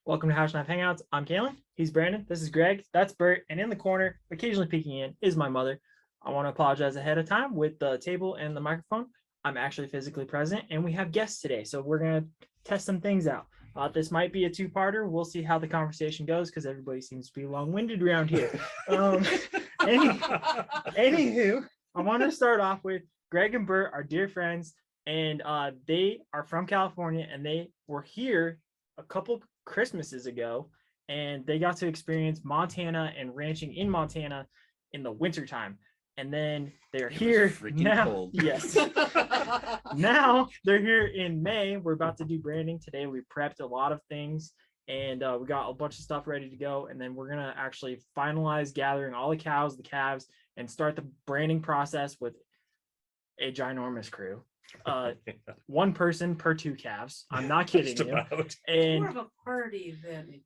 Welcome to Hashknife Hangouts. I'm Calen. He's Brandon. This is Greg. That's Bert. And in the corner, occasionally peeking in, is my mother. I want to apologize ahead of time with the table and the microphone. I'm actually physically present, and we have guests today, so we're going to test some things out. This might be a two-parter. We'll see how the conversation goes because everybody seems to be long-winded around here. Anywho, I want to start off with Greg and Bert are dear friends, and they are from California, and they were here a couple Christmases ago, and they got to experience Montana and ranching in Montana in the wintertime. And then they're here now. Cold. Yes. Now they're here in May. We're about to do branding today. We prepped a lot of things, and we got a bunch of stuff ready to go. And then we're going to actually finalize gathering all the cows, the calves, and start the branding process with a ginormous crew. One person per two calves. I'm not kidding you. And more of a party than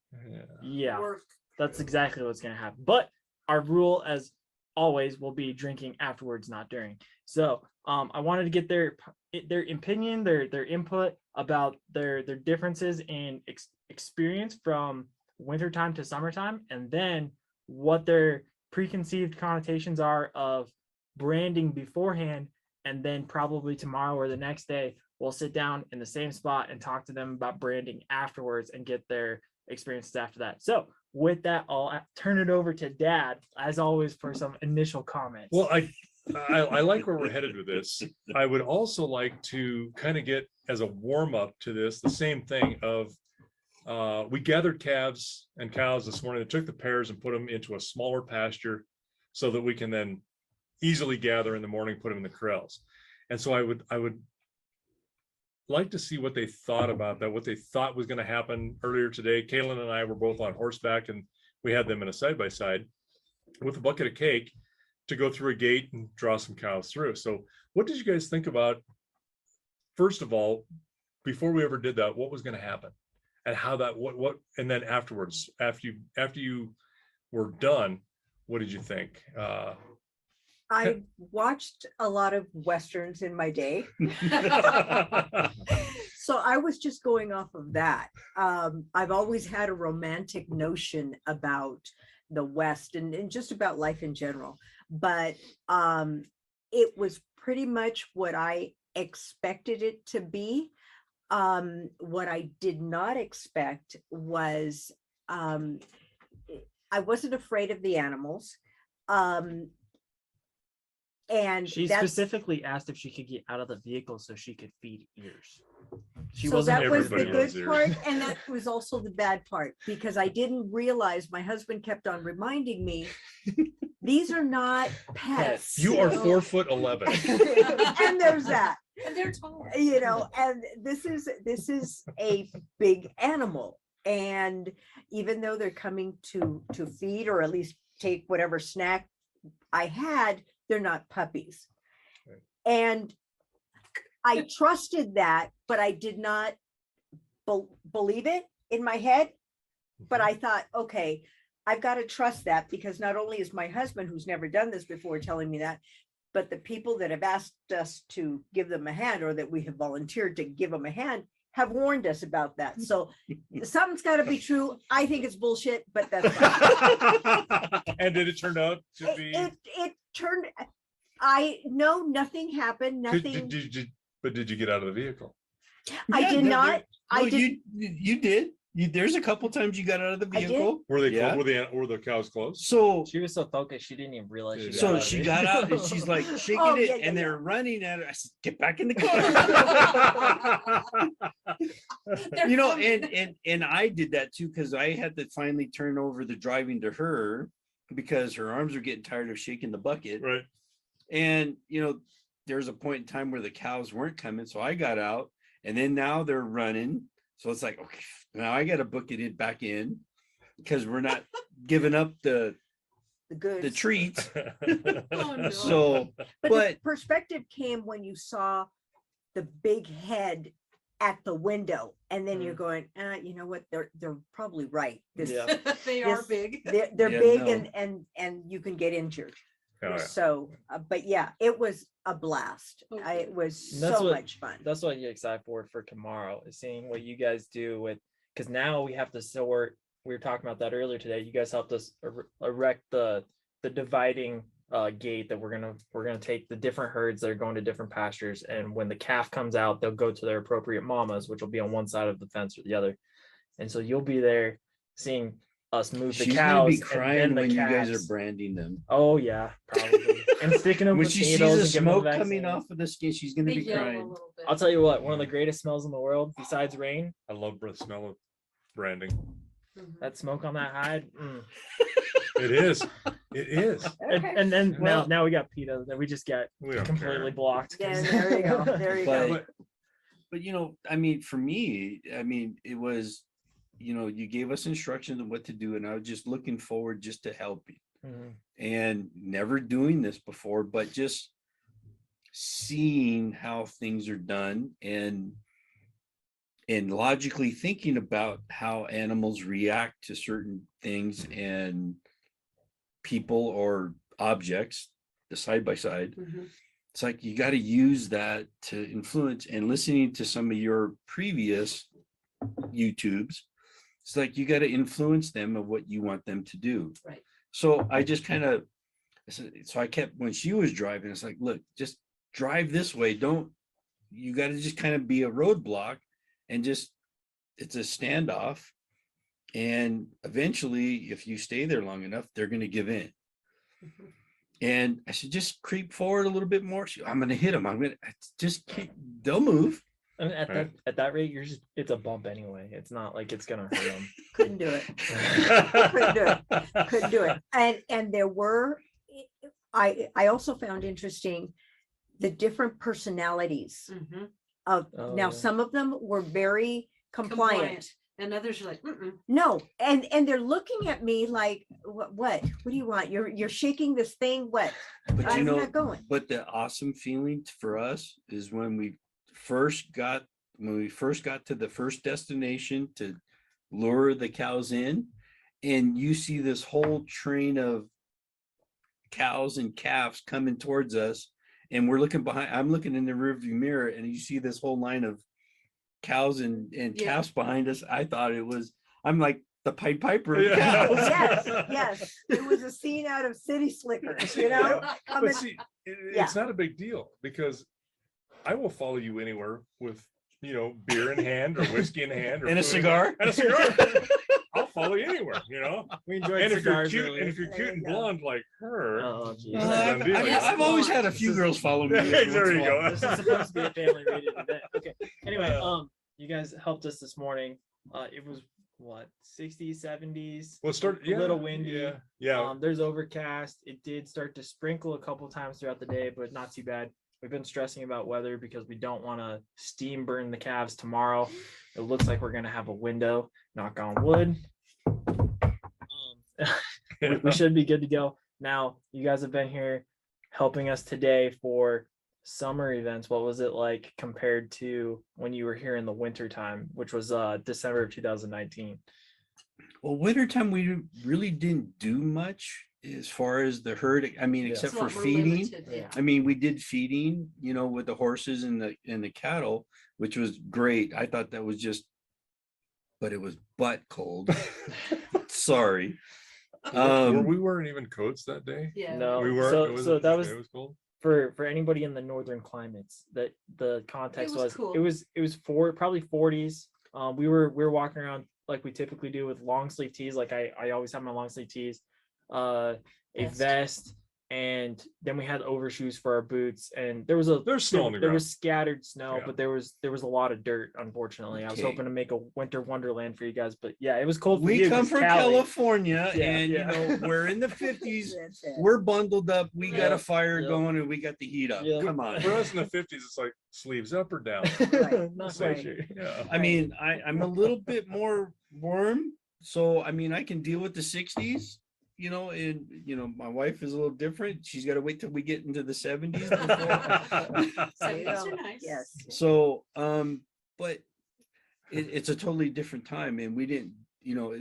work. That's exactly what's going to happen. But our rule, as always, will be drinking afterwards, not during. So I wanted to get their opinion, their input about their differences in experience from wintertime to summertime, and then what their preconceived connotations are of branding beforehand. And then probably tomorrow or the next day, we'll sit down in the same spot and talk to them about branding afterwards and get their experiences after that. So with that, I'll turn it over to Dad, as always, for some initial comments. Well, I like where we're headed with this. I would also like to kind of get, as a warm-up to this, the same thing of we gathered calves and cows this morning. They took the pairs and put them into a smaller pasture so that we can then easily gather in the morning, put them in the corrals. And so I would like to see what they thought about that, what they thought was going to happen earlier today. Calen and I were both on horseback, and we had them in a side-by-side with a bucket of cake to go through a gate and draw some cows through. So what did you guys think about, first of all, before we ever did that, what was going to happen and how that, what, and then afterwards, after you were done, what did you think? I watched a lot of Westerns in my day. So I was just going off of that. I've always had a romantic notion about the West and just about life in general. But it was pretty much what I expected it to be. What I did not expect was I wasn't afraid of the animals. And she specifically asked if she could get out of the vehicle so she could feed ears. So that was the good part, and that was also the bad part, because I didn't realize, my husband kept on reminding me, these are not pets. You are 4'11". And there's that. And they're tall. You know, and this is a big animal. And even though they're coming to feed or at least take whatever snack I had, they're not puppies. Right. And I trusted that, but I did not believe it in my head. But I thought, okay, I've got to trust that, because not only is my husband, who's never done this before, telling me that, but the people that have asked us to give them a hand, or that we have volunteered to give them a hand, have warned us about that. So something's got to be true. I think it's bullshit, but that's fine. And did it turn out to be? It turned. I know nothing happened. Nothing. But did you get out of the vehicle? I did not. I did. You did. There's a couple times you got out of the vehicle. Were they? Were the cows close? So she was so focused she didn't even realize. She got out and she's like shaking and they're running at her. I said, "Get back in the car." You know, and I did that too, because I had to finally turn over the driving to her because her arms were getting tired of shaking the bucket. Right. And you know, there's a point in time where the cows weren't coming, so I got out, and then now they're running. So it's like, okay, now I got to book it back in, because we're not giving up the treats. Oh, no. So, but the perspective came when you saw the big head at the window, and then you're going, you know what? They're probably right. They are big. They're big, and you can get injured. So, but yeah, it was a blast. It was so much fun. That's what I get excited for tomorrow, is seeing what you guys do with because now we have to sort. We were talking about that earlier today. You guys helped us erect the dividing gate that we're gonna take the different herds that are going to different pastures, and when the calf comes out, they'll go to their appropriate mamas, which will be on one side of the fence or the other. And so you'll be there seeing us move the She's gonna cows be and crying then the when you guys calves. are branding them. Oh yeah, probably. And sticking them When with she sees needles the and giving them smoke coming vaccines. off of the skin, she's gonna They be yell a crying. little bit. I'll tell you what, one of the greatest smells in the world besides rain, I love the smell of branding. Mhm. that smoke on that hide. It is. It is. Okay. And then Well- now we got PETA that we just get We don't completely care. blocked. Yeah, there you go. There you go. But you know, I mean, for me, I mean, it was, you know, you gave us instructions on what to do, and I was just looking forward just to help you. Mhm. And never doing this before, but just seeing how things are done and logically thinking about how animals react to certain things and people or objects, the side by side. Mhm. It's like you got to use that to influence, and listening to some of your previous YouTubes, it's like you got to influence them of what you want them to do. Right. So I just kind of, so I kept, when she was driving, it's like, look, just drive this way. Don't, you got to just kind of be a roadblock and just, it's a standoff. And eventually, if you stay there long enough, they're going to give in. Mhm. And I said, just creep forward a little bit more. I'm going to hit them. I'm going to just keep, they'll move. I mean, Right. at that rate, it's a bump anyway. It's not like it's gonna hurt them. Couldn't do it. Couldn't do it. And there were, I also found interesting the different personalities Mhm. of, Oh, now yeah. some of them were very compliant. And others are like, mm-mm. No, and they're looking at me like, what do you want? You're shaking this thing, what? But you I'm know, not going. but the awesome feeling for us is when we first got to the first destination to lure the cows in, and you see this whole train of cows and calves coming towards us, and we're looking behind, I'm looking in the rearview mirror, and you see this whole line of cows and Yeah. calves behind us. I thought it was, I'm like the Pied Piper of Yeah. cows. Yes, it was a scene out of City Slickers, you know? Coming- But see, Yeah. it's not a big deal because I will follow you anywhere with, you know, beer in hand or whiskey in hand or And a food in- cigar. And a cigar. I'll follow you anywhere, you know. We enjoyed And if you're cigars cute, earlier. and if you're There cute you and go. blonde like her, Oh, geez. Well, Done deal, I've yeah. always had a few girls follow me. Yeah, every once in there a you while. go. This is supposed to be a family rated event. Okay. Anyway, you guys helped us this morning. It was what, 60s, 70s. Well, start A little windy. Yeah. There's overcast. It did start to sprinkle a couple times throughout the day, but not too bad. We've been stressing about weather because we don't want to steam burn the calves tomorrow. It looks like we're gonna have a window. Knock on wood. We should be good to go. Now, you guys have been here helping us today for summer events. What was it like compared to when you were here in the winter time, which was December of 2019? Well, wintertime, we really didn't do much as far as the herd. I mean, Yeah. except It's a for lot more feeding. limited, yeah. I mean, we did feeding, you know, with the horses and the cattle, which was great. I thought that was just, but it was butt cold. Sorry. We weren't even coats that day. Yeah. No. We weren't. So- it was, so that was- it was cold. For anybody in the northern climates, that the context was was cool. it was probably 40s. We were walking around like we typically do with long sleeve tees. Like I always have my long sleeve tees, a Vest. vest, and then we had overshoes for our boots. And there's snow on the there ground. was scattered snow, Yeah. but there was a lot of dirt. Unfortunately, I was Okay. hoping to make a winter wonderland for you guys, but yeah, it was cold. For We you come 'cause from Cali- California, Yeah, and yeah. you know, we're in the 50s. That's it. We're bundled up. We got Yeah, a fire yeah. going, and we got the heat up. Yeah. Come on. For us in the 50s, it's like sleeves up or down. Right, Not So, so right. sure. Yeah. I mean, I'm a little bit more warm, so I mean, I can deal with the 60s, you know, and you know, my wife is a little different. She's got to wait till we get into the 70s before. There you 70s go. are nice. Yes. So, but it's a totally different time, and we didn't, you know,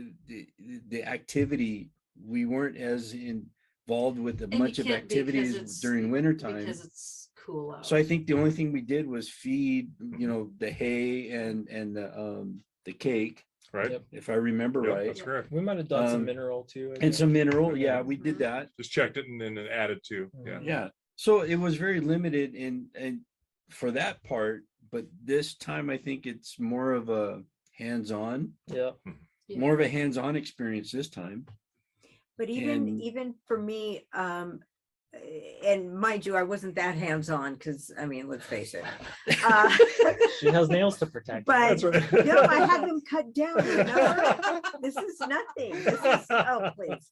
the activity, we weren't as involved with a And you bunch of can't because activities it's- during winter time. Because it's cool out. So I think the only thing we did was feed, you know, the hay and the cake. right? Yep. if I remember Yep, right. that's correct. We might have done some Um, mineral too. I And think. some mineral, Yeah. yeah, we did that. Just checked it and then added to, yeah. Yeah. So it was very limited and for that part, but this time I think it's more of a hands-on, Yeah. Yeah. more of a hands-on experience this time. But even And- even for me, and mind you, I wasn't that hands-on because I mean, let's face it. Uh, She has nails to protect. But That's right. no, I had them cut down. Remember? This is nothing. This is please.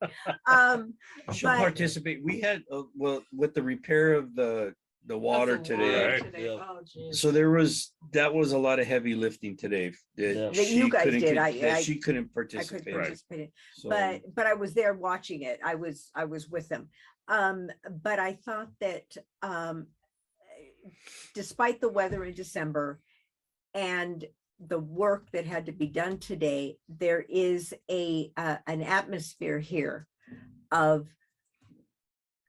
She'll But participate. We had, well, with the repair of the water That's the today. water Right. today. Yeah. Oh, geez. So that was a lot of heavy lifting today. Yeah. That you she guys couldn't did. that she couldn't I could participate. participate in. So, But I was there watching it. I was with them. But I thought that despite the weather in December and the work that had to be done today, there is an atmosphere here of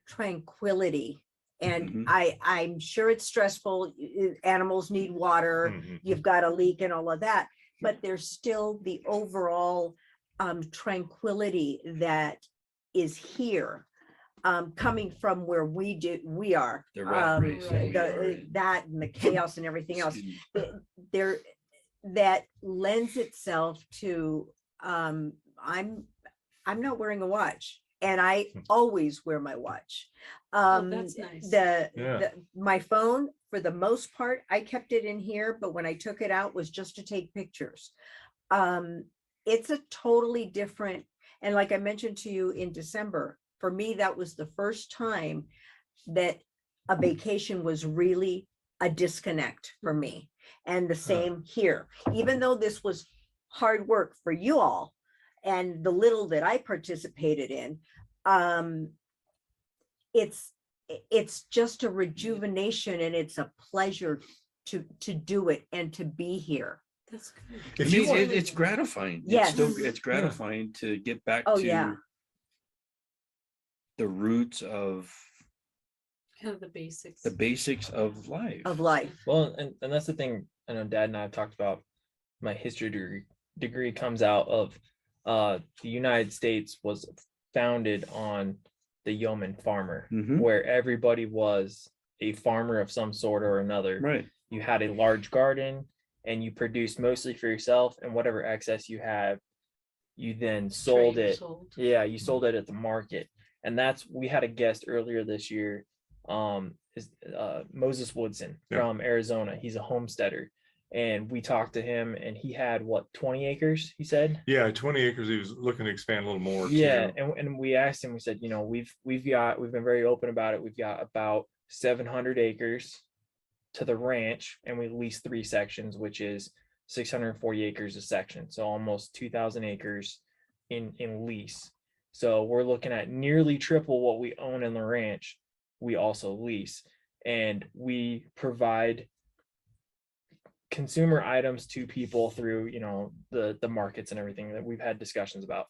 tranquility. And Mhm. I'm sure it's stressful. Animals need water. Mhm. You've got a leak and all of that, but there's still the overall tranquility that is here, coming from where we are. The rat race that we the- are in. that and the chaos and everything else Excuse me. there that lends itself to I'm not wearing a watch and I always wear my watch. that's nice. Yeah. My phone for the most part I kept it in here, but when I took it out was just to take pictures. It's a totally different, and like I mentioned to you in December, for me that was the first time that a vacation was really a disconnect for me. And the same here, even though this was hard work for you all and the little that I participated in, it's just a rejuvenation and it's a pleasure to do it and to be here. That's good. I If you mean, want- it's gratifying. Yes. It's gratifying to get back Oh, to yeah. the roots of Kind of the basics. of life. Of life. Well, and that's the thing. I know Dad and I have talked about. My history degree comes out of the United States was founded on the yeoman farmer, Mhm. where everybody was a farmer of some sort or another. Right. You had a large garden and you produced mostly for yourself, and whatever excess you have, you then sold Trade or it. sold. Yeah, you sold it at the market. And we had a guest earlier this year, is Moses Woodson Yeah. from Arizona. He's a homesteader. And we talked to him and he had 20 acres, he said? Yeah, 20 acres. He was looking to expand a little more. Yeah, too. and we asked him, we said, we've been very open about it. We've got about 700 acres to the ranch, and we lease 3 sections, which is 640 acres a section. So almost 2,000 acres in lease. So we're looking at nearly triple what we own in the ranch. We also lease, and we provide consumer items to people through the markets and everything that we've had discussions about.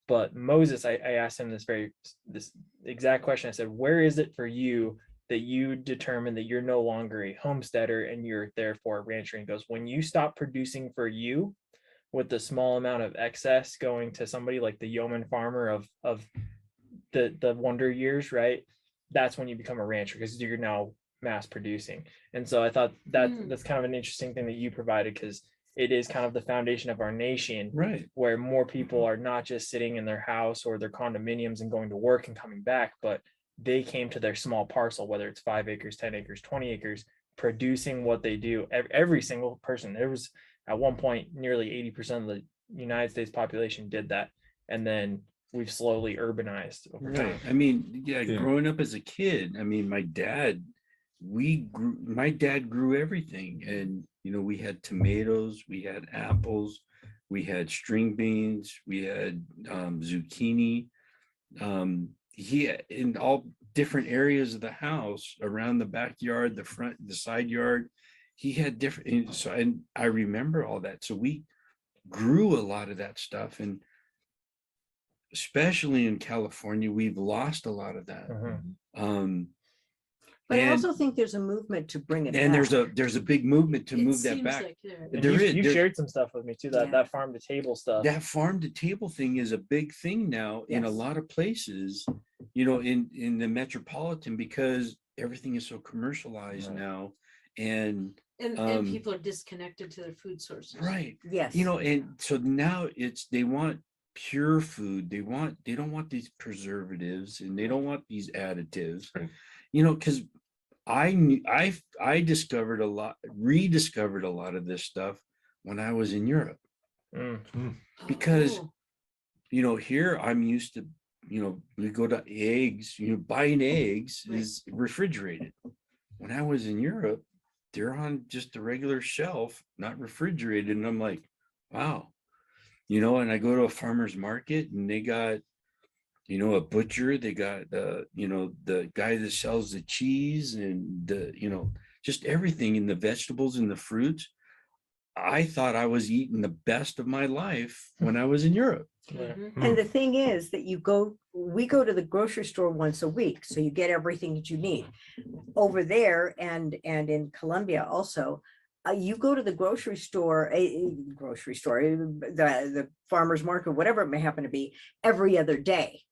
But Moses, I asked him this exact question. I said, where is it for you that you determine that you're no longer a homesteader and you're therefore a rancher? And he goes, when you stop producing for you with the small amount of excess going to somebody like the yeoman farmer of the wonder years, right? That's when you become a rancher, because you're now mass producing. And so I thought that's kind of an interesting thing that you provided, because it is kind of the foundation of our nation, Right. where more people are not just sitting in their house or their condominiums and going to work and coming back, but they came to their small parcel, whether it's 5 acres, 10 acres, 20 acres, producing what they do. Every single person. There was at one point nearly 80% of the United States population did that. And then we've slowly urbanized over Right. time. I mean, yeah, Yeah. growing up as a kid, I mean, my dad grew everything. And, we had tomatoes, we had apples, we had string beans, we had zucchini. He in all different areas of the house, around the backyard, the front, the side yard, he had different. And I remember all that. So we grew a lot of that stuff. And especially in California, we've lost a lot of that. Mhm. Um, But I And- also think there's a movement to bring it And back. there's a big movement to It move that seems back. like there- And There you, is- you there- shared some stuff with me too. That Yeah. that farm to table stuff. That farm to table thing is a big thing now in a Yes. lot of places, you know, in the metropolitan, because everything is so commercialized Right. now. And And people are disconnected to their food sources. right, Yes. you know, and so now they want pure food. They don't want these preservatives, and they don't want these additives. Right. You know, because I discovered rediscovered a lot of this stuff when I was in Europe. Because- Oh, You know, here I'm used to, you know, we go to eggs, you know, buying eggs Right. is refrigerated. When I was in Europe, they're on just a regular shelf, not refrigerated. And I'm like, wow, you know, and I go to a farmer's market and they got, you know, a butcher, they got you know, the guy that sells the cheese and you know, just everything in the vegetables and the fruits. I thought I was eating the best of my life when I was in Europe. Right. mhm. And the thing is that we go to the grocery store once a week, so you get everything that you need. Over there and in Colombia also, you go to the grocery store, the farmer's market, whatever it may happen to be, every other day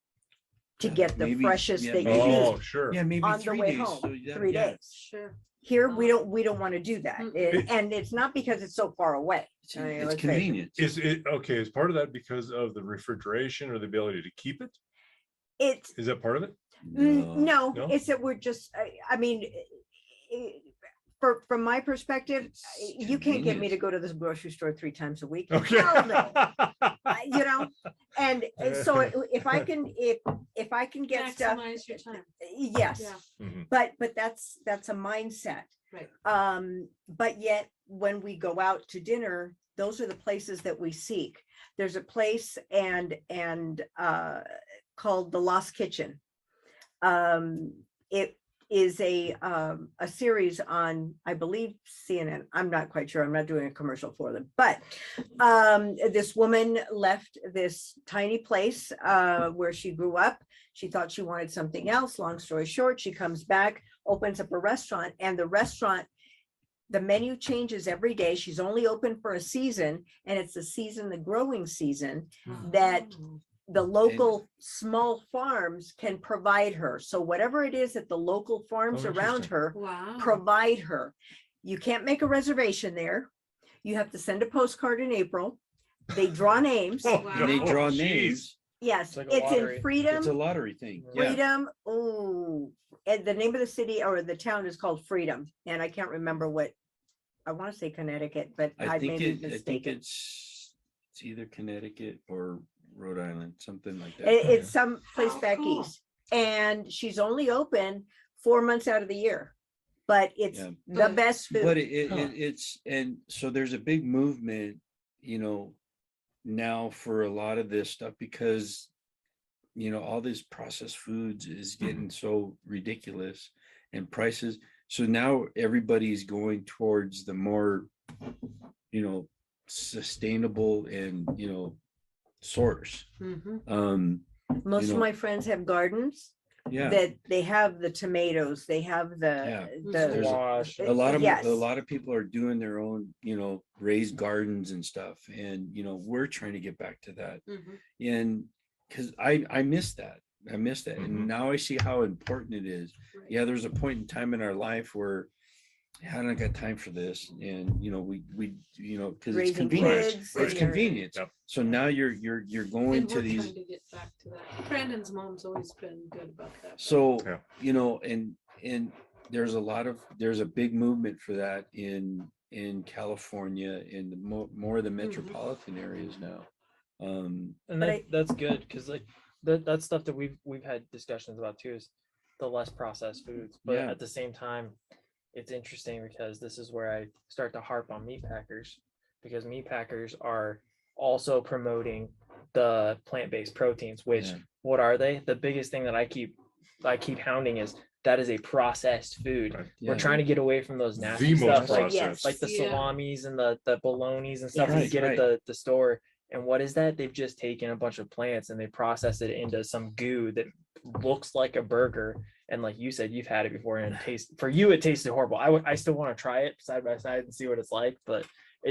to Yeah, get the maybe- freshest yeah, that you maybe- need Oh, sure. Yeah, maybe on the 3 way days. home, So, yeah, 3 days. Sure. Here, we Oh. don't want to do that. Mm-mm. And it's not because it's so far away. It's, I mean, it's let's face it. convenient. Is it okay? Is part of that because of the refrigeration or the ability to keep it? It's, Is that part of it? no, No? it's that we're just, I mean, from my perspective, It's you can't get me convenient. to go to this grocery store 3 times a week. Okay. Hell no. You know, and so if I can get stuff, Maximize your time. yes, Yeah. Mhm. but that's a mindset. Right. But yet when we go out to dinner, those are the places that we seek. There's a place and called the Lost Kitchen. It is a series on, I believe, CNN. I'm not quite sure. I'm not doing a commercial for them, but this woman left this tiny place where she grew up. She thought she wanted something else. Long story short, she comes back, opens up a restaurant, and the menu changes every day. She's only open for a season, and it's the growing season that Oh. the local small farms can provide her. So whatever it is that the local farms Oh, around interesting. her Wow. provide her. You can't make a reservation there. You have to send a postcard in April. They draw names. Oh, Wow. And they no. draw Jeez. names. Yes, It's like a it's lottery. in Freedom. It's a lottery thing. Yeah. Freedom. Oh, and the name of the city or the town is called Freedom. And I can't remember what, I want to say Connecticut, but I may be I think mistaken. it's either Connecticut or Rhode Island, something like It- that. It's some place How back cool. east. And she's only open 4 months out of the year. But it's Yeah. the But- best But food. it's, and so there's a big movement, you know, now for a lot of this stuff because, you know, all these processed foods is getting so ridiculous and prices. So now everybody's going towards the more, you know, sustainable and, you know, source. Mhm. Most you of know, my friends have gardens yeah. that they have the tomatoes, they have Yeah. the, There's Squash. A lot of yes. a lot of people are doing their own, you know, raised gardens and stuff. And, you know, we're trying to get back to that. Mhm. And because I miss that. I miss that. Mhm. And now I see how important it is. Right. Yeah, there's a point in time in our life where I don't got time for this. And you know, we you know, because it's Raising convenient. kids It's and- convenient. Yep. So now you're going And to we're these. trying to get back to that. Brandon's mom's always been good about that. So, Yeah. you know, and there's a big movement for that in California in the more of the metropolitan areas now. And But that's good because like that's stuff that we've had discussions about too, is the less processed foods. But Yeah. at the same time, it's interesting because this is where I start to harp on meat packers, because meat packers are also promoting the plant-based proteins, which Yeah. what are they? The biggest thing that I keep hounding is that is a processed food. Right. Yeah. We're trying to get away from those nasty The most stuff like processed. like the Yeah. salamis and the bolognas and stuff that you Right, get right. at the store. And what is that? They've just taken a bunch of plants and they process it into some goo that looks like a burger. And like you said, you've had it before, and it tasted horrible. I still want to try it side by side and see what it's like, but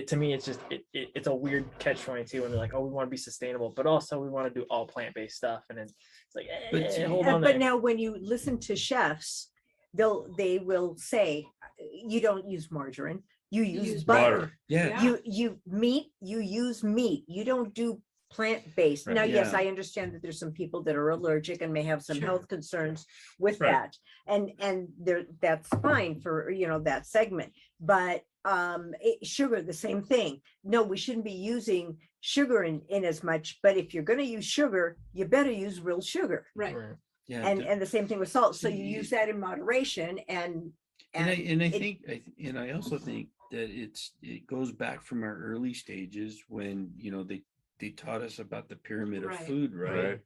to me, it's just it's a weird catch-22 when they're like, oh, we want to be sustainable, but also we want to do all plant-based stuff, and it's like, hold on But there. now when you listen to chefs, they will say, you don't use margarine, you use butter. Yeah. You use meat. You don't do plant-based. Right. Now, yes, Yeah. I understand that there's some people that are allergic and may have some Sure. health concerns with Right. that. And that's fine for, that segment. But sugar, the same thing. No, we shouldn't be using sugar in as much, but if you're going to use sugar, you better use real sugar. Right. Yeah. And the same thing with salt. So you Yeah. use that in moderation and I also think that it goes back from our early stages when, they taught us about the pyramid of Right. food, right?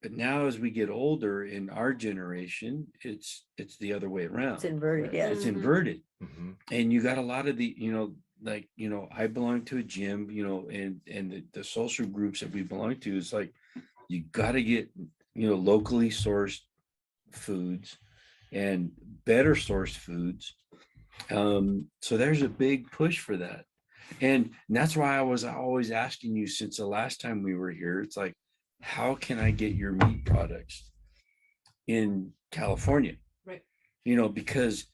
But now as we get older in our generation, it's the other way around. it's inverted, yes. It's Mhm. inverted. Mhm. And you got a lot of the, I belong to a gym, and the social groups that we belong to is like, you got to get, locally sourced foods and better sourced foods. So there's a big push for that. And that's why I was always asking you since the last time we were here, it's like, how can I get your meat products in California? Right. Because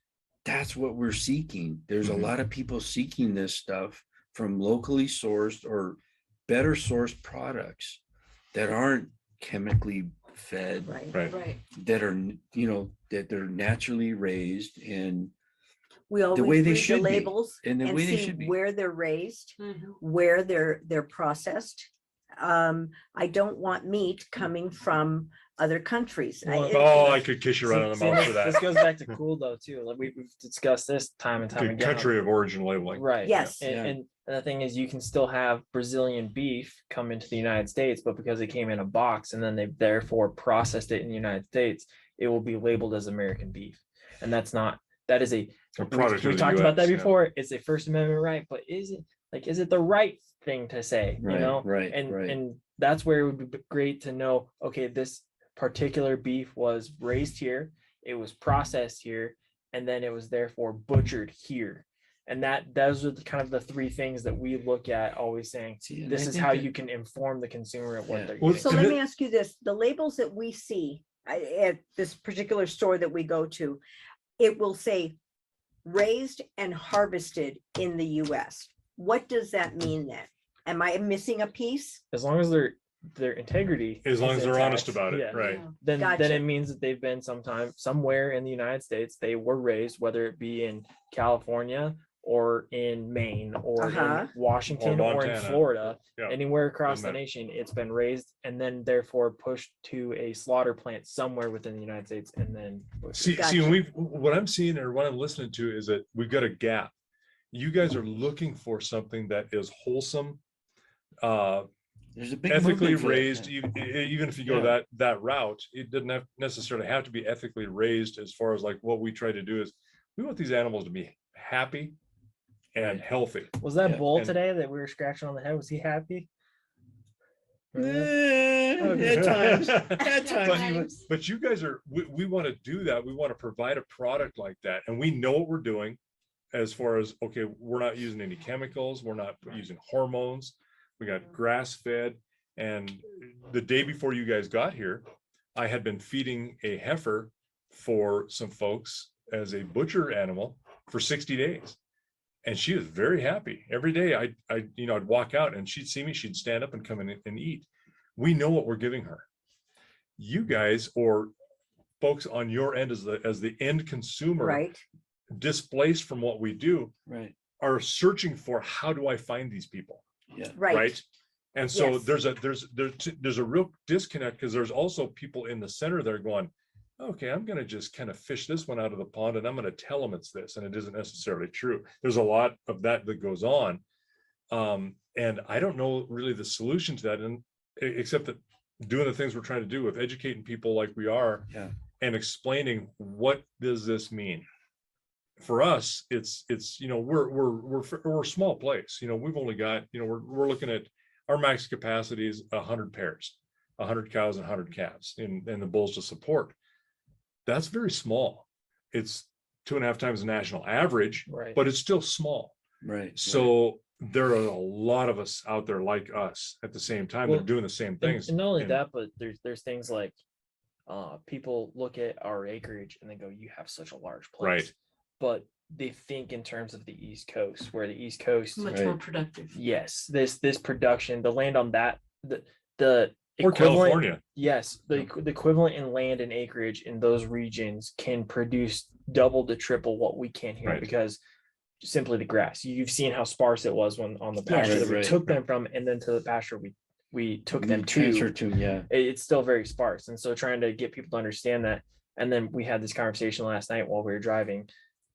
that's what we're seeking. There's Mhm. a lot of people seeking this stuff from locally sourced or better sourced products that aren't chemically fed, Right. Right. Right. that are, that they're naturally raised and We always way they read the should be, labels and and the way they see should be. where they're raised, Mhm. where they're processed. I don't want meat coming from other countries. Well, Oh, I could kiss you right on the See, mouth this, for that. this goes back to cool though too. Like we've discussed this time and time Good again. country of origin labeling. Right. Yes. And, Yeah. and the thing is, you can still have Brazilian beef come into the United States, but because it came in a box and then they therefore processed it in the United States, it will be labeled as American beef. And that is a product we of the talked about that US, yeah. before. It's a First Amendment right, but is it the right thing to say? Right, right, and right. and that's where it would be great to know, okay, this particular beef was raised here, it was processed here, and then it was therefore butchered here. And those are kind of the three things that we look at, always saying, See, and this I is think how that- you can inform the consumer of what Yeah. they're Well, getting. So And let it- me ask you this, the labels that we see at this particular store that we go to, it will say raised and harvested in the US. What does that mean then? Am I missing a piece? As long as their integrity As long is as they're honest intact, about it, yeah, right? Yeah. then Gotcha. it means that they've been somewhere in the United States. They were raised, whether it be in California or in Maine or Uh-huh. in Washington or in Montana. Florida, Yeah. anywhere across the Doesn't matter. nation, it's been raised and then therefore pushed to a slaughter plant somewhere within the United States and then butchered. See, Gotcha. what I'm seeing or what I'm listening to is that we've got a gap. You guys are looking for something that is wholesome, There's a big ethically movement for that, raised. yeah. Even if you go Yeah. that route, it doesn't necessarily have to be ethically raised. As far as like what we try to do is, we want these animals to be happy and healthy. Was that Yeah, bull and- today that we were scratching on the head? Was he happy? At times, at times. But you guys we want to do that. We want to provide a product like that. And we know what we're doing as far as, okay, we're not using any chemicals. We're not using hormones. We got grass fed. And the day before you guys got here, I had been feeding a heifer for some folks as a butcher animal for 60 days. And she was very happy. Every day I'd walk out and she'd see me, she'd stand up and come in and eat. We know what we're giving her. You guys or folks on your end as the end consumer, Right? displaced from what we do, Right, are searching for, how do I find these people? yeah. Right. And so Yes. there's a real disconnect, because there's also people in the center that are going, okay, I'm going to just kind of fish this one out of the pond and I'm going to tell them it's this, and it isn't necessarily true. There's a lot of that goes on. And I don't know really the solution to that, and except that doing the things we're trying to do with educating people like we are, Yeah. and explaining, what does this mean? For us, it's we're a small place. We've only got, we're looking at our max capacity is 100 pairs, 100 cows and 100 calves, and the bulls to support. that's very small. It's 2.5 times the national average, Right. but it's still small. Right. So there are a lot of us out there like us at the same time. Well, They're doing the same And, things. and not only and- that, but there's things like people look at our acreage and they go, you have such a large place. Right. But they think in terms of the East Coast, where the East Coast, Much Right. more productive. yes, this production, the land on that, the Or equivalent, California. yes, the equivalent in land and acreage in those regions can produce double to triple what we can here Right. because simply the grass. You've seen how sparse it was when on the pasture Right, that we right. took them from, and then to the pasture we took them Transfer to. to, yeah. It's still very sparse, and so trying to get people to understand that. And then we had this conversation last night while we were driving.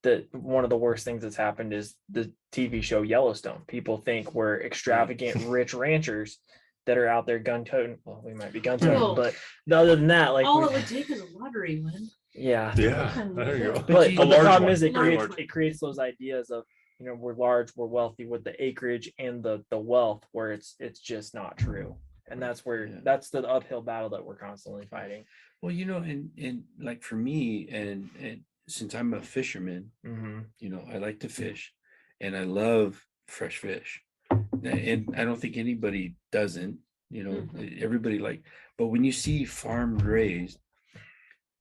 That one of the worst things that's happened is the TV show Yellowstone. People think we're extravagant, rich ranchers that are out there gun toting. Well, we might be gun toting, No. but other than that, like, All it would take is a lottery win. yeah. Yeah, there you go. But you- the A large problem one, is it very creates large. it creates those ideas of, you know, we're large, we're wealthy with the acreage and the wealth, where it's just not true. And that's where Yeah. that's the uphill battle that we're constantly fighting. Well, you know, and like for me, and since I'm a fisherman, Mhm. you know, I like to fish and I love fresh fish. And I don't think anybody doesn't, you know, everybody but when you see farmed raised,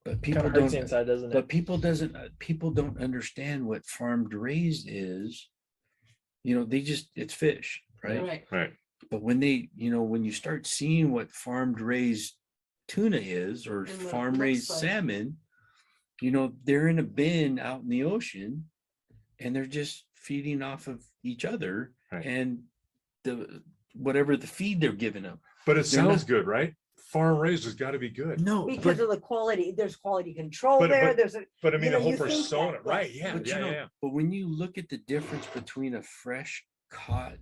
but people Kind of hurts the don't, inside, doesn't it? but people don't understand what farmed raised is. You know, it's fish, right? Right. Right. But when when you start seeing what farmed raised tuna is, or And what it farm looks raised like. salmon, you know, they're in a bin out in the ocean and they're just feeding off of each other Right. and whatever the feed they're giving them. But it They're sounds not- good, right? Farm raised has got to be good. No, Because but, of the quality, there's quality control But- there, but- there's a, But I mean, you the know, whole you think that, persona, right? yes. Yeah, but yeah, you know, yeah. but when you look at the difference between a fresh caught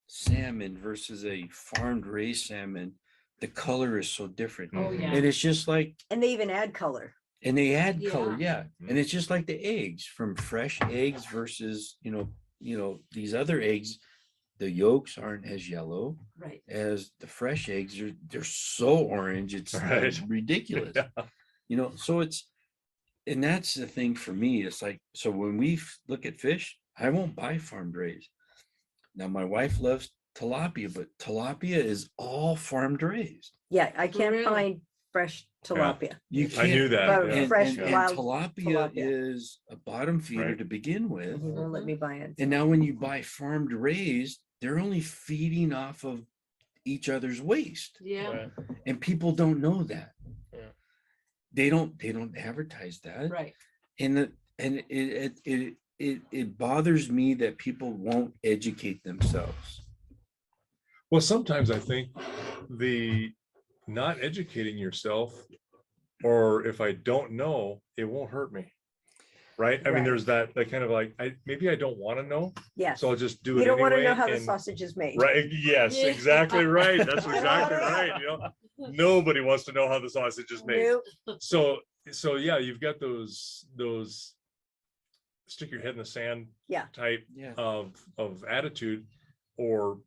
salmon versus a farmed raised salmon, the color is so different. Oh, yeah. And it's just like, and they even add color. and they add color, Yeah. yeah. And it's just like the eggs, from fresh eggs versus, these other eggs, the yolks aren't as yellow Right. as the fresh eggs. They're so orange, it's Right. ridiculous. Yeah. So and that's the thing for me. It's like, so when we look at fish, I won't buy farmed raised. Now my wife loves tilapia, but tilapia is all farmed raised. Yeah, I can't Really? find fresh tilapia. You I knew can't- that. But Yeah. fresh yeah. wild tilapia tilapia. is a bottom feeder Right. to begin with. He won't let me buy it. And now when you buy farmed raised, they're only feeding off of each other's waste. Yeah. Right. And people don't know that. Yeah. They don't advertise that. Right. And it bothers me that people won't educate themselves. Well, sometimes I think the not educating yourself, or if I don't know, it won't hurt me. Right? I mean, Right. there's that kind of like, maybe I don't want to know, Yes. so I'll just do You it don't want to know anyway, how the and- sausage is made. Right, yes, Yeah. exactly right. That's I don't exactly wanna right. You know, nobody wants to know how the sausage is made. Nope. So yeah, you've got those stick your head in the sand Yeah. type Yeah. of attitude, or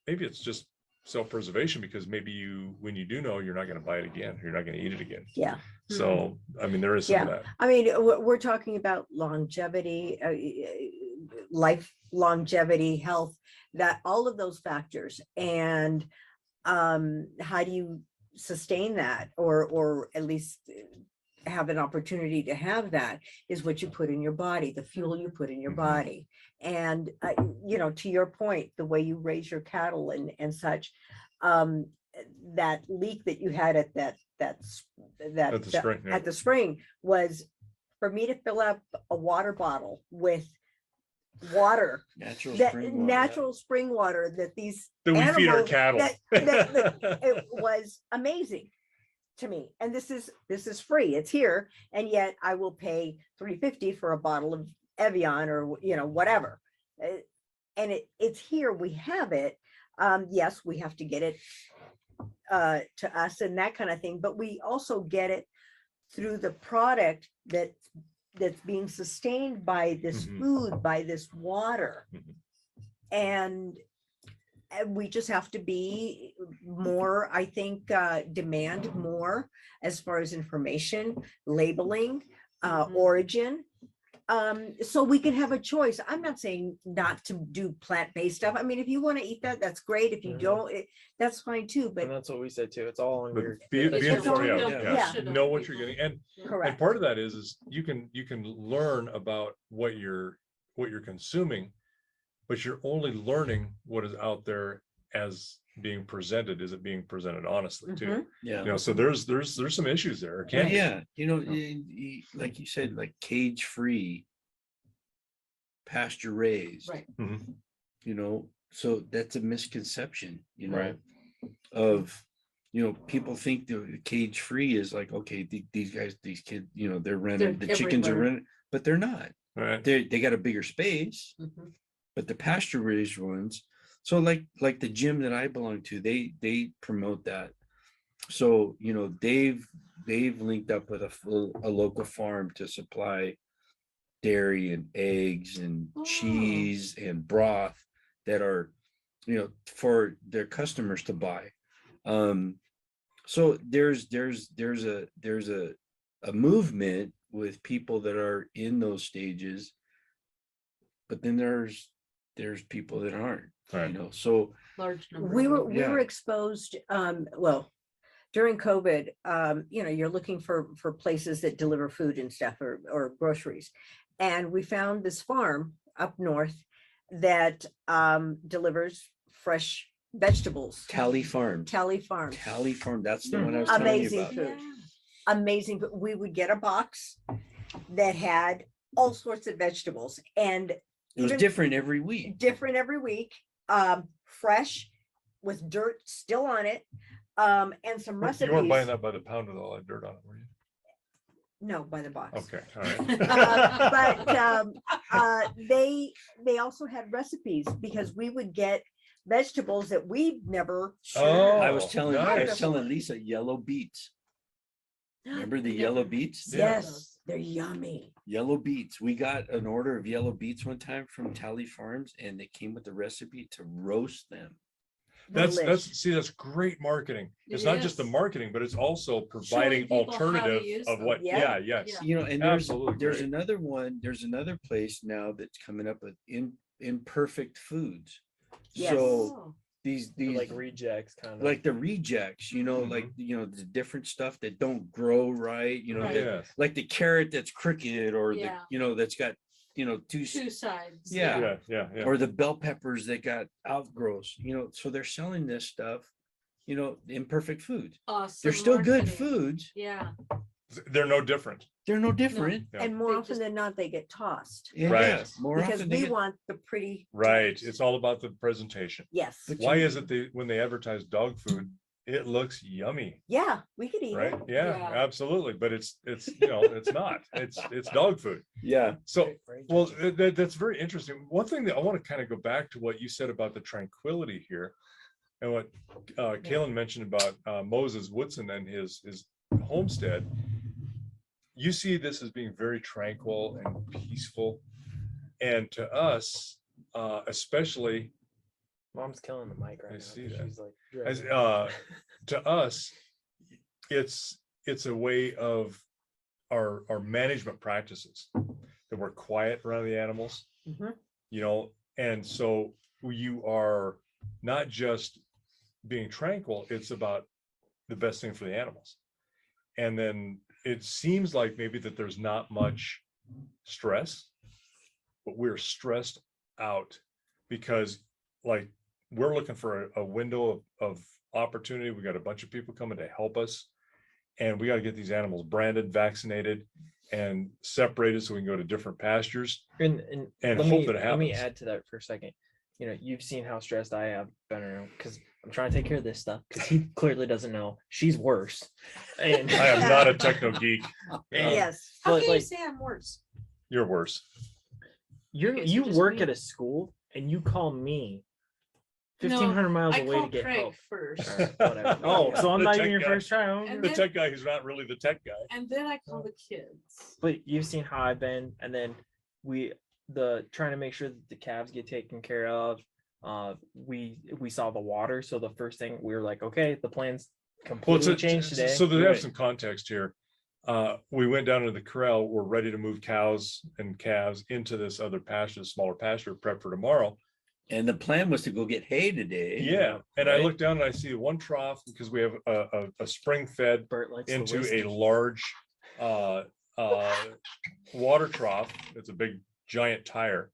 maybe it's just self-preservation, because maybe when you do know, you're not going to buy it again, you're not going to eat it again. Yeah. So I mean, there is some of that. I mean, we're talking about longevity, life longevity, health, that all of those factors. And how do you sustain that, or at least have an opportunity to have that, is what you put in your body, the fuel you put in your Mhm. body. And to your point, the way you raise your cattle and such, that leak that you had at that At the spring, yeah. at the spring was for me to fill up a water bottle with water, Natural that spring water. natural spring water that these That we feed our animals- cattle. it was amazing to me. And this is free, it's here, and yet I will pay $3.50 for a bottle of Evian, or whatever. And it's here, we have it. Yes, we have to get it to us and that kind of thing, but we also get it through the product that's being sustained by this Mhm. food, by this water. Mhm. And we just have to be more, I think, demand more as far as information, labeling, origin. So we can have a choice. I'm not saying not to do plant-based stuff. I mean, if you want to eat that, that's great. If you Mhm. don't, that's fine too, And but that's what we said too. It's all on But your. be It's just informed, don't yeah, push it on know what people. you're getting. And correct. part of that is you can learn about what you're consuming, but you're only learning what is out there as being presented. Is it being presented honestly too? Mhm. Yeah. You know, so there's some issues there. But Can't yeah, like you said, like cage free, pasture raised, Right. so that's a misconception, Right. of, people think the cage free is like, okay, these guys, these kids, they're rented, the chickens are everywhere. rented, but they're not. right. They got a bigger space, Mhm. but the pasture raised ones, so like the gym that I belong to, they promote that. So, they've linked up with a local farm to supply dairy and eggs and Oh. cheese and broth that are, for their customers to buy. So there's a movement with people that are in those stages, but then there's people that aren't, Right. so Large number. We of were them. we were Yeah. exposed, well, during COVID, you're looking for places that deliver food and stuff, or groceries. And we found this farm up north that delivers fresh vegetables. Tally Farm, Tally Farm. that's the one I was telling you Amazing about. food. Amazing. But we would get a box that had all sorts of vegetables, and It was even different every week. different every week, fresh, with dirt still on it, and some recipes. You weren't buying that by the pound with all that dirt on it, were you? No, by the box. Okay, all right. But they also had recipes, because we would get vegetables that we'd never. Oh, I was nice. telling Lisa, yellow beets. Remember the Never. yellow beets? Yes, they're yummy. Yellow beets. We got an order of yellow beets one time from Tally Farms, and they came with the recipe to roast them. That's Delish. that's great marketing. It's It not just the is. marketing, but it's also providing people how to alternative use of them. what. Yeah. Yeah, yes. Yeah. And Absolutely there's great. another one. There's another place now that's coming up with imperfect foods. Yes. So Oh. these Like rejects, kind of. like the rejects, like the different stuff that don't grow right, Right. Yes. like the carrot that's crooked, or Yeah. that's got two Two sides. Yeah. Yeah. or the bell peppers that got outgrowths, so they're selling this stuff, imperfect foods. Awesome. They're still good marketing. foods. Yeah. They're no different. They're no different. Yeah. And more They often just- than not, they get tossed, Yeah, Right. more because often they we get- want the pretty. Right. tops. It's all about the presentation. Yes. But Why you- is it when they advertise dog food, it looks yummy, Yeah, we could eat right? it. Yeah, Yeah. absolutely. But it's it's not. It's dog food. Yeah. So well, that's very interesting. One thing that I want to kind of go back to what you said about the tranquility here, and what Calen mentioned about Moses Woodson and his homestead. You see this as being very tranquil and peaceful, and to us, especially Mom's killing the mic right I now. see 'cause that. She's like, as driving. to us, it's a way of our management practices, that we're quiet around the animals. Mhm. And so you are not just being tranquil, it's about the best thing for the animals. And then it seems like maybe that there's not much stress, but we're stressed out, because like we're looking for a window of opportunity. We got a bunch of people coming to help us, and we got to get these animals branded, vaccinated, and separated so we can go to different pastures. And and let hope me that it let me happens. add to that for a second. You've seen how stressed I have been, because I'm trying to take care of this stuff, because he clearly doesn't know. She's worse. And I am not a techno geek. Yes. How But, can you like- say I'm worse? You're worse. you Okay, so you just work me. at a school and you call me No, 1,500 miles I away to called get Craig help. first. All right, whatever. Oh, so I'm The not tech even your guy. first try. And The then- tech guy who's not really the tech guy. And then I call the kids. But you've seen how I've been, and then trying to make sure that the calves get taken care of. we saw the water. So the first thing we were like, okay, the plan's Well, completely changed today. so to have Right. some context here, we went down to the corral. We're ready to move cows and calves into this other pasture, smaller pasture, prep for tomorrow. And the plan was to go get hay today. Yeah, and I right? look down and I see one trough because we have a spring fed Bert likes the into whiskey. a large water trough. It's a big giant tire,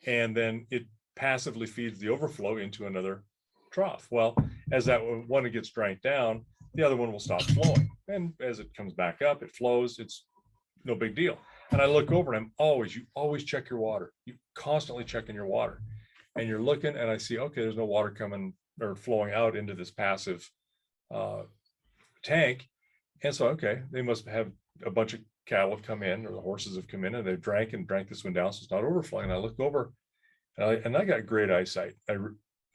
and then it passively feeds the overflow into another trough. Well, as that one gets drank down, the other one will stop flowing, and as it comes back up, it flows. It's no big deal. And I look over and you always check your water. You constantly checking your water, and you're looking, and I see, okay, there's no water coming or flowing out into this passive tank. And so, okay, they must have a bunch of cattle have come in, or the horses have come in, and they've drank this one down, so it's not overflowing. And I look over, and I got great eyesight,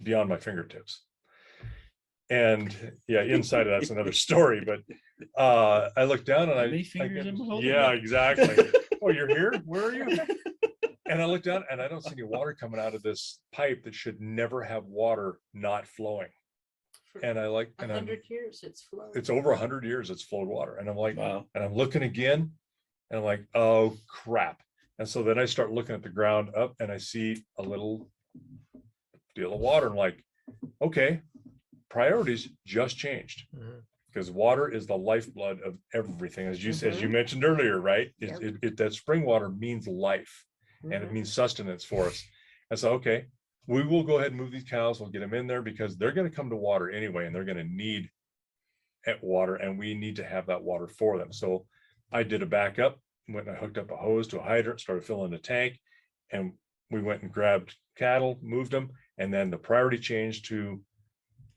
beyond my fingertips. And yeah, inside of that's another story. But I look down and How many fingers am I holding yeah, up? exactly. Oh, you're here? Where are you? And I look down and I don't see any water coming out of this pipe that should never have water not flowing. And I like, and 100 years it's flowed. it's over 100 years it's flowed water. And I'm like, Wow. and I'm looking again, and I'm like, oh crap. And so then I start looking at the ground up, and I see a little deal of water. And like, okay, priorities just changed, because water is the lifeblood of everything. As you mentioned earlier, right? That spring water means life, and it means sustenance for us. And so, okay, we will go ahead and move these cows. We'll get them in there because they're going to come to water anyway, and they're going to need water, and we need to have that water for them. So I did a backup, went and I hooked up a hose to a hydrant, started filling the tank, and we went and grabbed cattle, moved them, and then the priority changed to,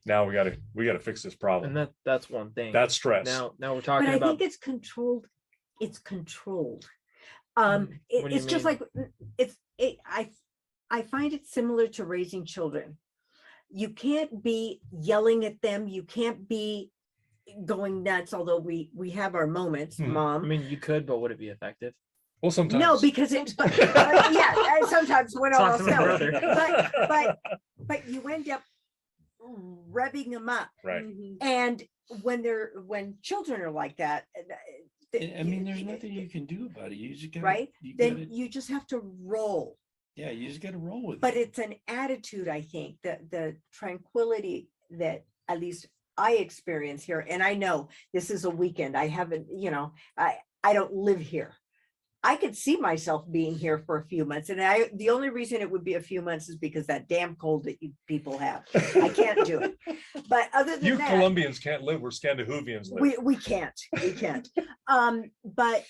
now we got to fix this problem. And that's one thing. That's stress. Now we're But talking I about think it's controlled. It's controlled. What do you It's just mean? like I find it similar to raising children. You can't be yelling at them. You can't be going nuts, although we have our moments, Hmm. I Mom. mean, you could, but would it be effective? Well, sometimes. No, because it's sometimes when all Talk to my else brother. but you end up revving them up. right. Mhm. And when children are like that, I mean, there's nothing you can do about it. You just gotta, right? you Then gotta, you just have to roll. yeah, you just gotta roll with But it. it's an attitude, I think, that the tranquility that at least I experience here, and I know this is a weekend. I haven't, I don't live here. I could see myself being here for a few months, and the only reason it would be a few months is because that damn cold that you people have. I can't do it. But other than You that, Colombians can't live where Scandinavians live. we can't. But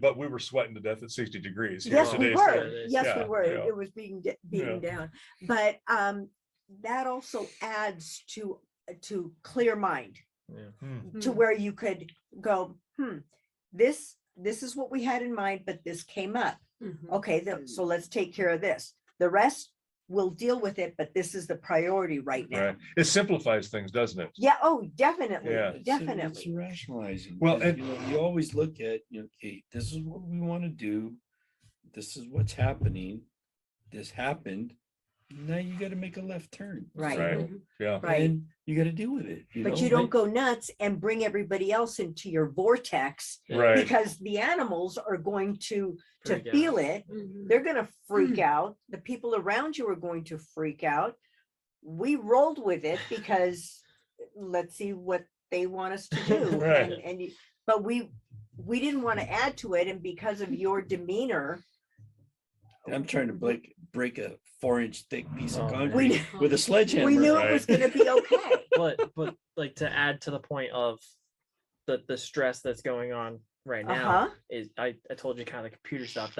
But we were sweating to death at 60 degrees here yes, we today. were. so- Yes, Yeah, we were. yeah. It was beaten Yeah. down. But that also adds to clear mind, Hmm. to where you could go, this is what we had in mind, but this came up. Mhm. Okay, so let's take care of this. The rest, we'll deal with it, but this is the priority right now. Right. It simplifies things, doesn't it? Yeah, oh, definitely, Yeah. It's definitely. rationalizing. Well, 'cause, and- you always look at, okay, this is what we want to do. This is what's happening. This happened. Now you got to make a left turn. Right. Right. Mhm. Yeah. Right. And you got to deal with it. But you don't go nuts and bring everybody else into your vortex, Right. because the animals are going to Freak out. feel it. Mhm. They're going to freak out. The people around you are going to freak out. We rolled with it because let's see what they want us to do. Right. But we didn't want to add to it. And because of your demeanor, I'm trying to break a 4-inch thick piece of Oh, man. concrete with a sledgehammer. we knew right. it was going to be okay. but like, to add to the point of the stress that's going on right now, Uh-huh. is I told you kind of the computer stuff.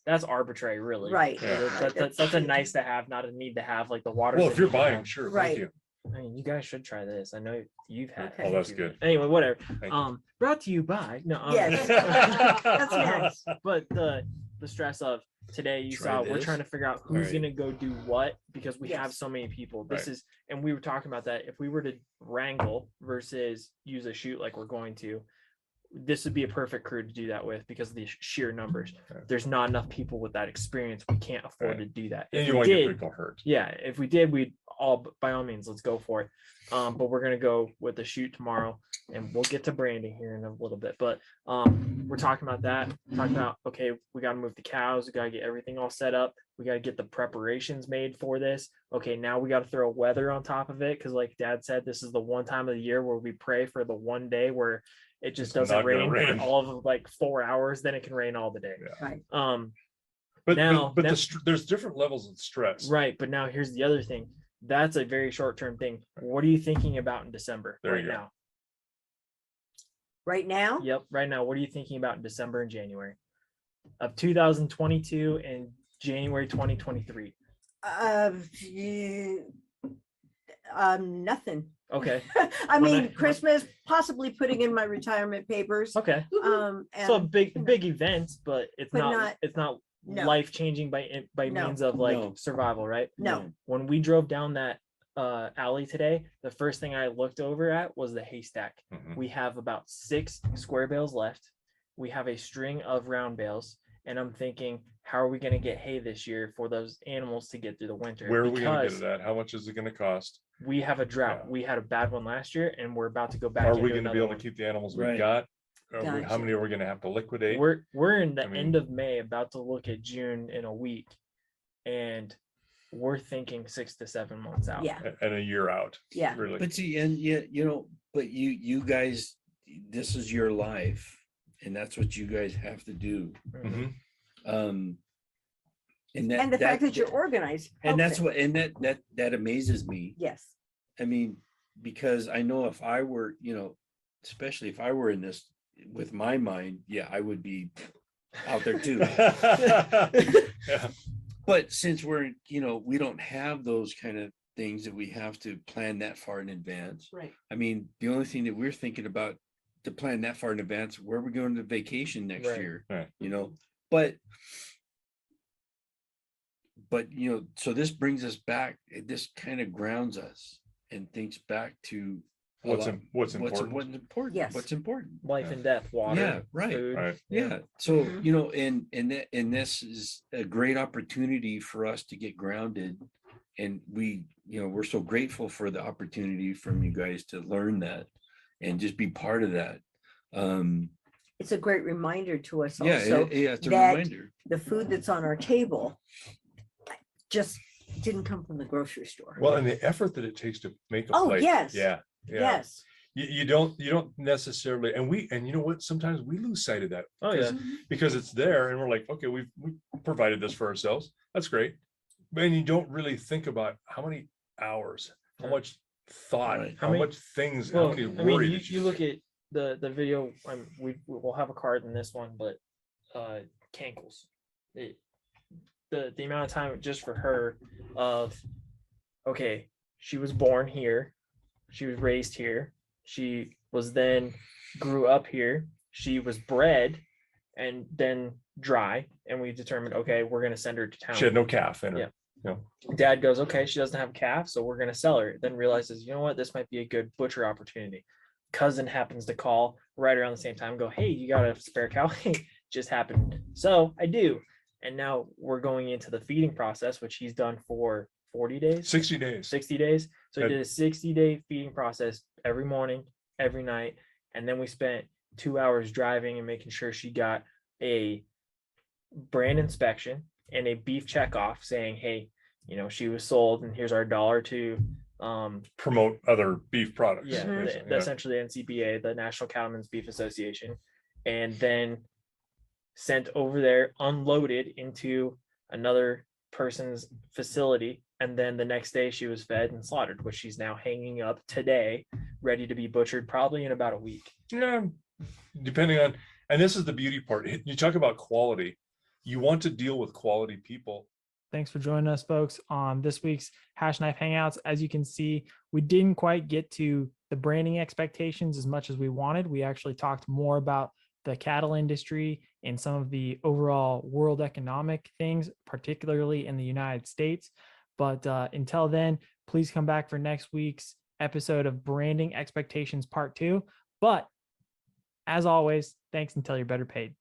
That's arbitrary, really. Right. Yeah. That's a nice to have, not a need to have. Like the water. Well, if you're buying, sure. Thank Right. you. I mean, you guys should try this. I know you've had. Okay. Oh, that's computer. good. Anyway, whatever. Thank you. Brought to you by no. Yes. That's nice. But the stress of today, you Try saw we're this. trying to figure out who's Right. gonna go do what, because we have Yes. so many people. This Right. is, and we were talking about that. If we were to wrangle versus use a chute like we're going to, this would be a perfect crew to do that with because of the sheer numbers. Okay. There's not enough people with that experience. We can't afford Right. to do that. And If you we want to get did, people hurt. yeah, if we did, we'd all, by all means, let's go for it. But we're gonna go with the shoot tomorrow, and we'll get to branding here in a little bit. But we're talking about that. Talking about, okay, we got to move the cows. We got to get everything all set up. We got to get the preparations made for this. Okay, now we got to throw weather on top of it because, like Dad said, this is the one time of the year where we pray for the one day where it just It's doesn't not gonna rain, rain. for all of like 4 hours. Then it can rain all the day. Yeah. Right. But Now- now- there's different levels of stress. Right, but now here's the other thing. That's a very short-term thing. What are you thinking about in December There right you go. now? Right now, Yep, right now. What are you thinking about in December and January of 2022 and January 2023? yeah, nothing. Okay, I When mean, I- Christmas, possibly putting in my retirement papers. okay. And So big events, but it's But not, not- it's not no. life-changing by No. means of like No. survival, right? No. When we drove down that alley today, the first thing I looked over at was the haystack. Mhm. We have about 6 square bales left. We have a string of round bales, and I'm thinking, how are we going to get hay this year for those animals to get through the winter? Where are we going to Because get it at? How much is it going to cost? we have a drought. Yeah. We had a bad one last year, and we're about to go back. Are we into going to be another able one. to keep the animals Right. we've got? How Gotcha. many are we going to have to liquidate? We're in the I mean- end of May, about to look at June in a week, and we're thinking 6 to 7 months out. Yeah, And a year out. yeah. Really. But see, and yet, but you guys, this is your life, and that's what you guys have to do. Mhm. And that, And the fact that you're organized. and helps that's it. what, and that amazes me. Yes. I mean, because I know if I were, especially if I were in this with my mind, yeah, I would be out there too. Yeah. But since we're, we don't have those kind of things that we have to plan that far in advance. Right. I mean, the only thing that we're thinking about to plan that far in advance, where we're going to vacation next Right. year, Right. But so this brings us back, this kind of grounds us and thinks back to a What's lot- im- what's important. what's important, Yes. what's important. Life and death, water, Yeah, right. food. Right. Yeah. So, Mhm. and this is a great opportunity for us to get grounded. And we're so grateful for the opportunity from you guys to learn that and just be part of that. It's a great reminder to us Yeah, also, it's a that- reminder. the food that's on our table just didn't come from the grocery store. Well, and the effort that it takes to make a Oh, plate. yes. Yeah. Yeah. Yes. You don't necessarily, and you know what? Sometimes we lose sight of that. Oh yeah. Because it's there and we're like, okay, we provided this for ourselves. That's great. But you don't really think about how many hours, how Yeah. much thought, Right. how I mean- much things, Well, how many I mean, worry you, that you look at the video. We'll have a card in this one, but cankles. The amount of time just for her of, okay, she was born here, she was raised here, she was then grew up here, she was bred and then dry, and we determined, okay, we're gonna send her to town. she had no calf in her. Yeah. Dad goes, okay, she doesn't have a calf, so we're gonna sell her. Then realizes, you know what, this might be a good butcher opportunity. Cousin happens to call right around the same time, go, hey, you got a spare cow? Just happened. So I do. And now we're going into the feeding process, which he's done for 40 days, 60 days. 60 days. So he Good. did a 60-day feeding process every morning, every night. And then we spent 2 hours driving and making sure she got a brand inspection and a beef checkoff saying, hey, she was sold and here's our dollar to Promote other beef products. yeah, Mhm. the essentially NCBA, the National Cattlemen's Beef Association, and then sent over there, unloaded into another person's facility, and then the next day she was fed and slaughtered, which she's now hanging up today, ready to be butchered probably in about a week. Yeah, depending on, and this is the beauty part. You talk about quality. You want to deal with quality people. Thanks for joining us, folks, on this week's Hashknife Hangouts. As you can see, we didn't quite get to the branding expectations as much as we wanted. We actually talked more about the cattle industry and some of the overall world economic things, particularly in the United States. But until then, please come back for next week's episode of Branding Expectations Part 2. But As always, thanks until you're better paid.